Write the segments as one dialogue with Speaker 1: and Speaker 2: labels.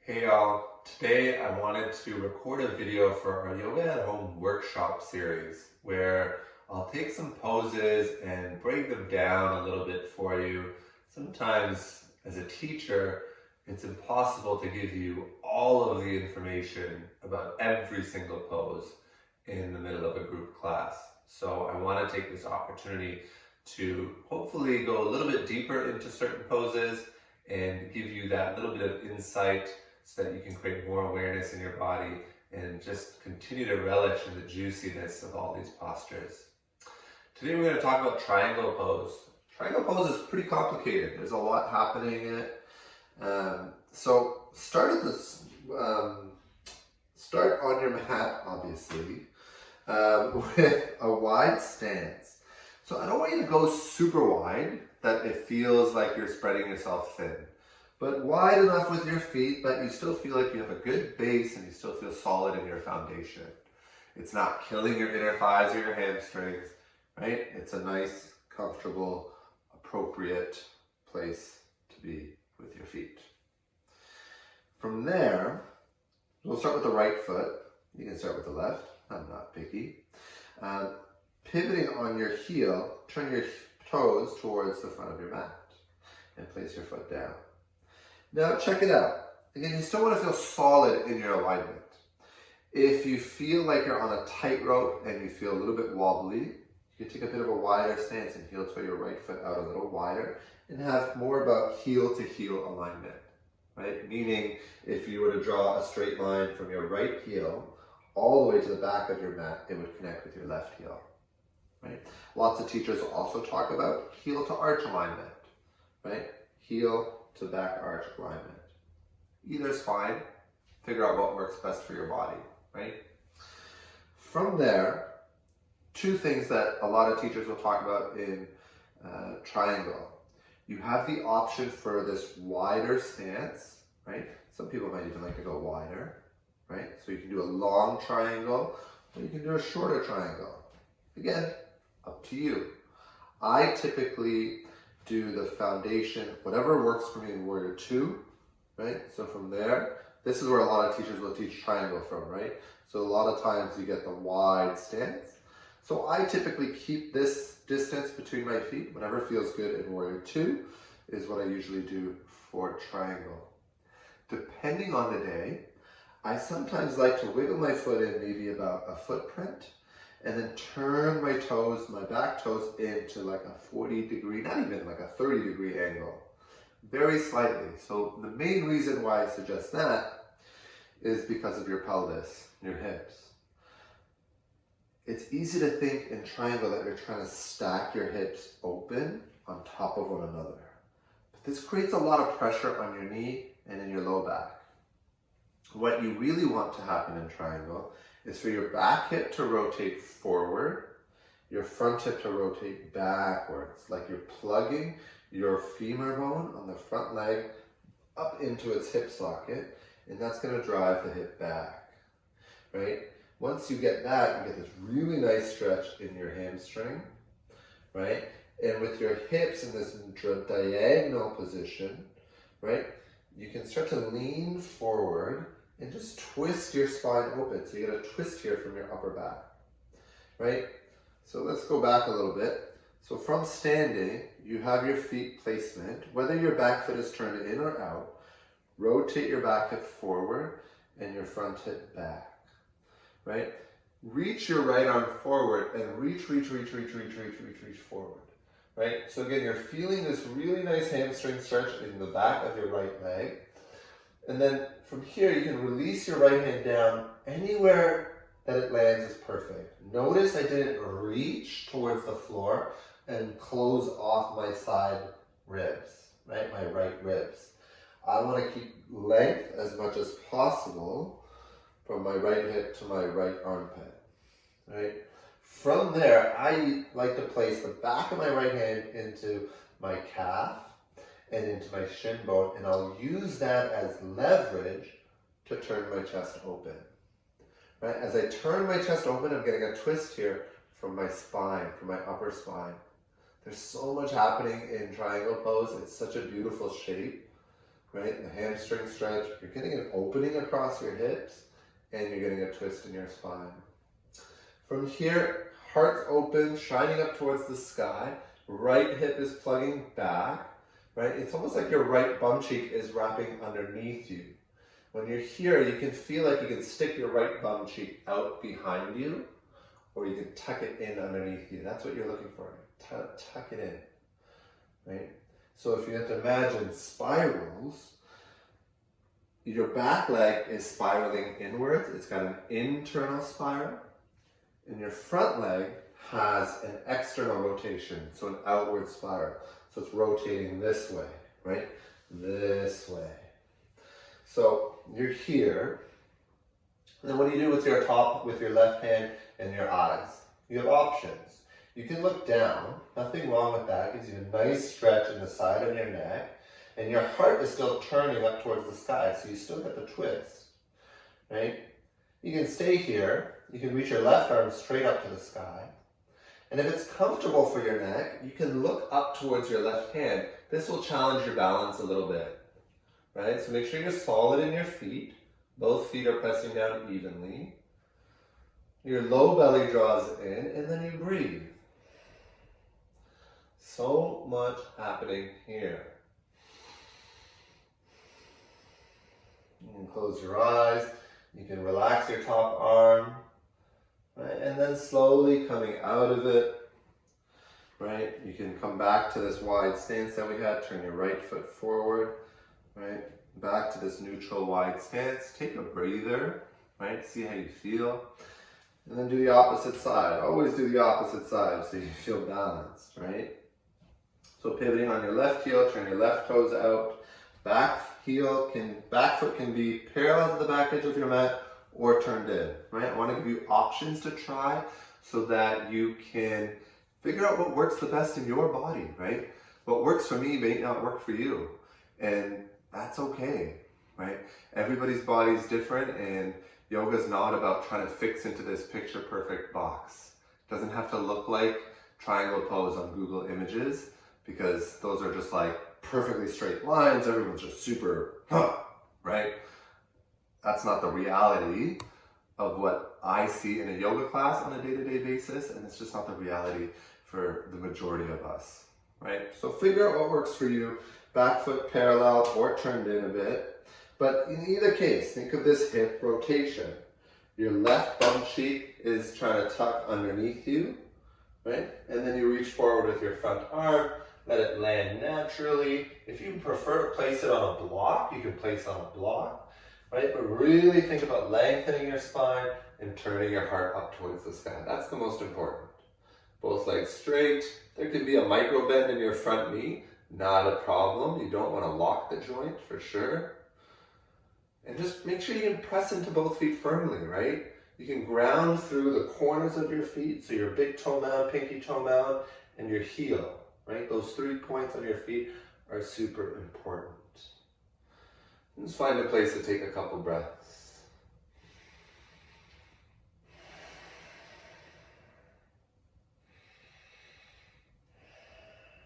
Speaker 1: Hey y'all, today I wanted to record a video for our Yoga at Home workshop series where I'll take some poses and break them down a little bit for you. Sometimes as a teacher, it's impossible to give you all of the information about every single pose in the middle of a group class. So I want to take this opportunity to hopefully go a little bit deeper into certain poses and give you that little bit of insight so that you can create more awareness in your body and just continue to relish in the juiciness of all these postures. Today we're going to talk about triangle pose. Triangle pose is pretty complicated. There's a lot happening in it. So start on your mat, obviously, with a wide stance. So I don't want you to go super wide that it feels like you're spreading yourself thin, but wide enough with your feet that you still feel like you have a good base and you still feel solid in your foundation. It's not killing your inner thighs or your hamstrings, right? It's a nice, comfortable, appropriate place to be with your feet. From there, we'll start with the right foot. You can start with the left. I'm not picky. Pivoting on your heel, turn your toes towards the front of your mat and place your foot down. Now check it out. Again, you still want to feel solid in your alignment. If you feel like you're on a tightrope and you feel a little bit wobbly, you can take a bit of a wider stance and heel toe your right foot out a little wider and have more about heel to heel alignment, right? Meaning if you were to draw a straight line from your right heel all the way to the back of your mat, it would connect with your left heel, right? Lots of teachers also talk about heel to arch alignment, right? Heel to back arch alignment. Either is fine. Figure out what works best for your body, right? From there, two things that a lot of teachers will talk about in triangle. You have the option for this wider stance, right? Some people might even like to go wider, right? So you can do a long triangle or you can do a shorter triangle. Again, up to you. I typically do the foundation, whatever works for me in Warrior 2, right? So from there, this is where a lot of teachers will teach triangle from, right? So a lot of times you get the wide stance. So I typically keep this distance between my feet. Whatever feels good in Warrior 2 is what I usually do for triangle. Depending on the day, I sometimes like to wiggle my foot in maybe about a footprint and then turn my toes, my back toes into like a 40-degree, not even like a 30-degree angle. Very slightly. So the main reason why I suggest that is because of your pelvis, your hips. It's easy to think in triangle that you're trying to stack your hips open on top of one another. But this creates a lot of pressure on your knee and in your low back. What you really want to happen in triangle is for your back hip to rotate forward, your front hip to rotate backwards, like you're plugging your femur bone on the front leg up into its hip socket, and that's going to drive the hip back, right? Once you get that, you get this really nice stretch in your hamstring, right? And with your hips in this diagonal position, right, you can start to lean forward and just twist your spine open. So you get a twist here from your upper back, right? So let's go back a little bit. So from standing, you have your feet placement. Whether your back foot is turned in or out, rotate your back hip forward and your front hip back, right? Reach your right arm forward and reach forward, right? So again, you're feeling this really nice hamstring stretch in the back of your right leg. And then from here, you can release your right hand down. Anywhere that it lands is perfect. Notice I didn't reach towards the floor and close off my side ribs, right? My right ribs. I want to keep length as much as possible from my right hip to my right armpit, right? From there, I like to place the back of my right hand into my calf and into my shin bone, and I'll use that as leverage to turn my chest open. Right? As I turn my chest open, I'm getting a twist here from my spine, from my upper spine. There's so much happening in triangle pose. It's such a beautiful shape, right? The hamstring stretch. You're getting an opening across your hips and you're getting a twist in your spine. From here, heart's open, shining up towards the sky. Right hip is plugging back, right? It's almost like your right bum cheek is wrapping underneath you. When you're here, you can feel like you can stick your right bum cheek out behind you, or you can tuck it in underneath you. That's what you're looking for. Tuck it in, right? So if you have to imagine spirals, your back leg is spiraling inwards. It's got an internal spiral. And your front leg has an external rotation, so an outward spiral. So it's rotating this way, right? This way. So you're here. And then what do you do with your left hand and your eyes? You have options. You can look down, nothing wrong with that. Gives you a nice stretch in the side of your neck. And your heart is still turning up towards the sky, so you still get the twist, right? You can stay here. You can reach your left arm straight up to the sky. And if it's comfortable for your neck, you can look up towards your left hand. This will challenge your balance a little bit, right? So make sure you're solid in your feet. Both feet are pressing down evenly. Your low belly draws in, and then you breathe. So much happening here. You can close your eyes. You can relax your top arm. Right? And then slowly coming out of it, right? You can come back to this wide stance that we had. Turn your right foot forward, right? Back to this neutral wide stance. Take a breather, right? See how you feel. And then do the opposite side. Always do the opposite side so you feel balanced, right? So pivoting on your left heel, turn your left toes out. Back foot can be parallel to the back edge of your mat or turned in, right? I want to give you options to try so that you can figure out what works the best in your body, right? What works for me may not work for you, and that's okay, right? Everybody's body is different, and yoga is not about trying to fix into this picture perfect box. It doesn't have to look like triangle pose on Google Images, because those are just like perfectly straight lines. Everyone's just super, right? That's not the reality of what I see in a yoga class on a day-to-day basis, and it's just not the reality for the majority of us, right? So figure out what works for you, back foot parallel or turned in a bit. But in either case, think of this hip rotation. Your left bum cheek is trying to tuck underneath you, right? And then you reach forward with your front arm, let it land naturally. If you prefer to place it on a block, you can place on a block, right? But really think about lengthening your spine and turning your heart up towards the sky. That's the most important. Both legs straight. There could be a micro bend in your front knee, not a problem. You don't want to lock the joint for sure. And just make sure you can press into both feet firmly, right? You can ground through the corners of your feet, so your big toe mound, pinky toe mound, and your heel, right? Those 3 points on your feet are super important. Just find a place to take a couple breaths.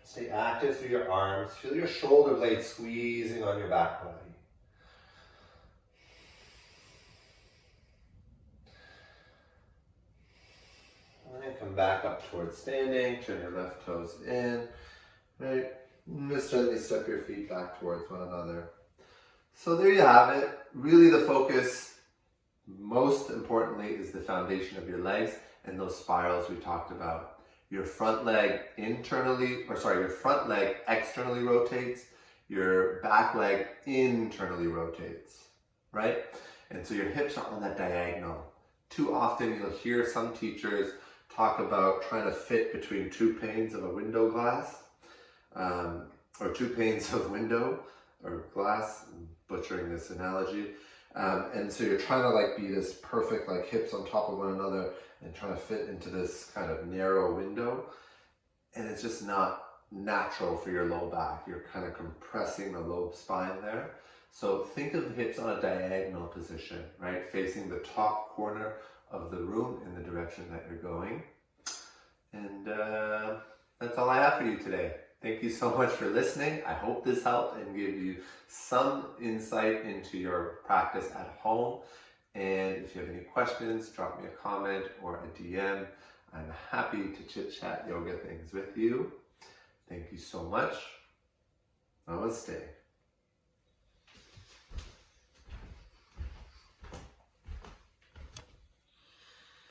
Speaker 1: Stay active through your arms. Feel your shoulder blades squeezing on your back body. Come back up towards standing, turn your left toes in, right? Just gently step your feet back towards one another. So there you have it. Really the focus, most importantly, is the foundation of your legs and those spirals we talked about. Your front leg your front leg externally rotates, your back leg internally rotates, right? And so your hips are on that diagonal. Too often you'll hear some teachers talk about trying to fit between 2 panes of a window glass, or 2 panes of window or glass, I'm butchering this analogy. And so you're trying to like be this perfect, like hips on top of one another and trying to fit into this kind of narrow window. And it's just not natural for your low back. You're kind of compressing the low spine there. So think of the hips on a diagonal position, right? Facing the top corner of the room in the direction that you're going. And that's all I have for you today. Thank you so much for listening. I hope this helped and gave you some insight into your practice at home. And if you have any questions, drop me a comment or a DM. I'm happy to chit-chat yoga things with you. Thank you so much. Namaste.